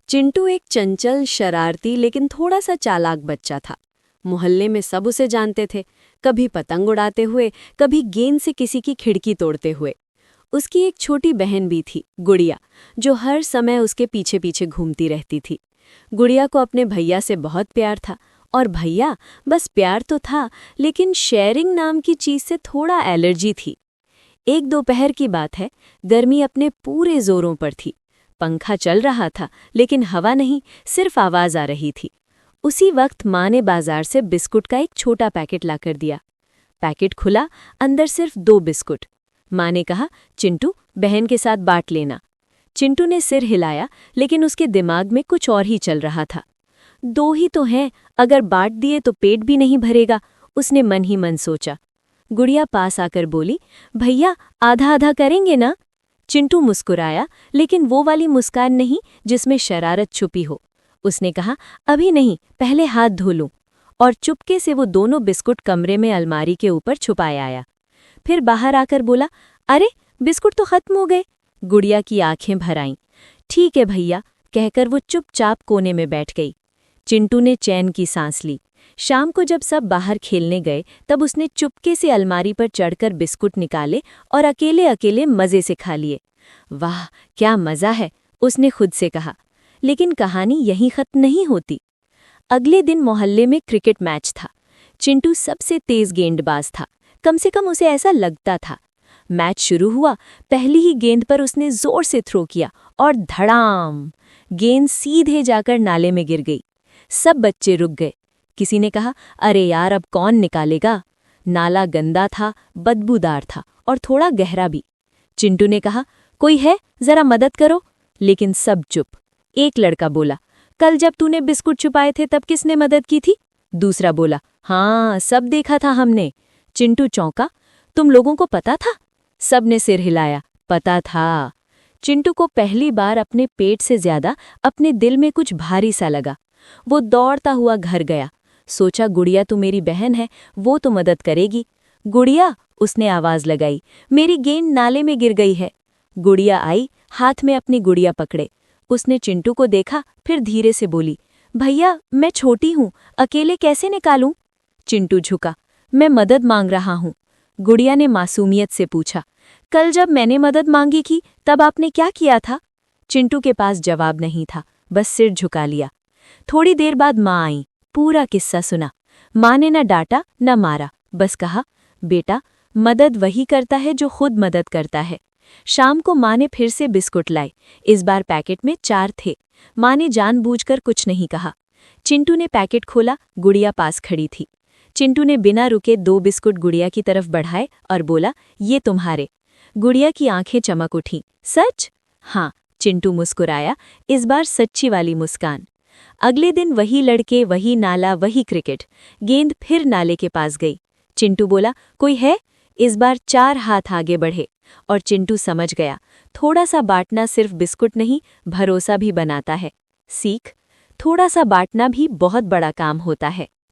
चिंटू एक चंचल, शरारती लेकिन थोड़ा सा चालाक बच्चा था। मोहल्ले में सब उसे जानते थे, कभी पतंग उड़ाते हुए, कभी गेंद से किसी की खिड़की तोड़ते हुए। उसकी एक छोटी बहन भी थी, गुड़िया, जो हर समय उसके पीछे पीछे घूमती रहती थी। गुड़िया को अपने भैया से बहुत प्यार था, और भैया बस प्यार तो था, लेकिन शेयरिंग नाम की चीज से थोड़ा एलर्जी थी। एक दोपहर की बात है, गर्मी अपने पूरे जोरों पर थी। पंखा चल रहा था, लेकिन हवा नहीं, सिर्फ आवाज आ रही थी। उसी वक्त माँ ने बाजार से बिस्कुट का एक छोटा पैकेट लाकर दिया। पैकेट खुला, अंदर सिर्फ 2 बिस्कुट। माँ ने कहा, चिंटू, बहन के साथ बांट लेना। चिंटू ने सिर हिलाया, लेकिन उसके दिमाग में कुछ और ही चल रहा था। 2 ही तो हैं, अगर बांट दिए तो पेट भी नहीं भरेगा, उसने मन ही मन सोचा। गुड़िया पास आकर बोली, भैया आधा आधा करेंगे ना? चिंटू मुस्कुराया, लेकिन वो वाली मुस्कान नहीं जिसमें शरारत छुपी हो। उसने कहा, अभी नहीं, पहले हाथ धो लूं। और चुपके से वो दोनों बिस्कुट कमरे में अलमारी के ऊपर छुपाए आया। फिर बाहर आकर बोला, अरे बिस्कुट तो खत्म हो गए। गुड़िया की आंखें भर आईं। ठीक है भैया, कहकर वो चुपचाप कोने में बैठ गई। चिंटू ने चैन की सांस ली। शाम को जब सब बाहर खेलने गए, तब उसने चुपके से अलमारी पर चढ़कर बिस्कुट निकाले और अकेले अकेले मजे से खा लिए। वाह, क्या मजा है, उसने खुद से कहा। लेकिन कहानी यहीं खत्म नहीं होती। अगले दिन मोहल्ले में क्रिकेट मैच था। चिंटू सबसे तेज गेंदबाज था, कम से कम उसे ऐसा लगता था। मैच शुरू हुआ, पहली ही गेंद पर उसने जोर से थ्रो किया और धड़ाम, गेंद सीधे जाकर नाले में गिर गई। सब बच्चे रुक गए। किसी ने कहा, अरे यार, अब कौन निकालेगा? नाला गंदा था, बदबूदार था और थोड़ा गहरा भी। चिंटू ने कहा, कोई है, जरा मदद करो। लेकिन सब चुप। एक लड़का बोला, कल जब तूने बिस्कुट छुपाए थे तब किसने मदद की थी? दूसरा बोला, हाँ, सब देखा था हमने। चिंटू चौंका, तुम लोगों को पता था? सब ने सिर हिलाया, पता था। चिंटू को पहली बार अपने पेट से ज्यादा अपने दिल में कुछ भारी सा लगा। वो दौड़ता हुआ घर गया। सोचा, गुड़िया तो मेरी बहन है, वो तो मदद करेगी। गुड़िया, उसने आवाज लगाई, मेरी गेंद नाले में गिर गई है। गुड़िया आई, हाथ में अपनी गुड़िया पकड़े। उसने चिंटू को देखा, फिर धीरे से बोली, भैया मैं छोटी हूँ, अकेले कैसे निकालूं? चिंटू झुका, मैं मदद मांग रहा हूँ। गुड़िया ने मासूमियत से पूछा, कल जब मैंने मदद मांगी थी तब आपने क्या किया था? चिंटू के पास जवाब नहीं था, बस सिर झुका लिया। थोड़ी देर बाद माँ आई, पूरा किस्सा सुना। माँ ने न डांटा न मारा, बस कहा, बेटा, मदद वही करता है जो खुद मदद करता है। शाम को माँ ने फिर से बिस्कुट लाए। इस बार पैकेट में 4 थे। माँ ने जानबूझकर कुछ नहीं कहा। चिंटू ने पैकेट खोला, गुड़िया पास खड़ी थी। चिंटू ने बिना रुके 2 बिस्कुट गुड़िया की तरफ बढ़ाए और बोला, ये तुम्हारे। गुड़िया की आंखें चमक उठीं। सच? हाँ, चिंटू मुस्कुराया, इस बार सच्ची वाली मुस्कान। अगले दिन वही लड़के, वही नाला, वही क्रिकेट। गेंद फिर नाले के पास गई। चिंटू बोला, कोई है? इस बार 4 हाथ आगे बढ़े और चिंटू समझ गया, थोड़ा सा बांटना सिर्फ बिस्कुट नहीं, भरोसा भी बनाता है। सीख, थोड़ा सा बांटना भी बहुत बड़ा काम होता है।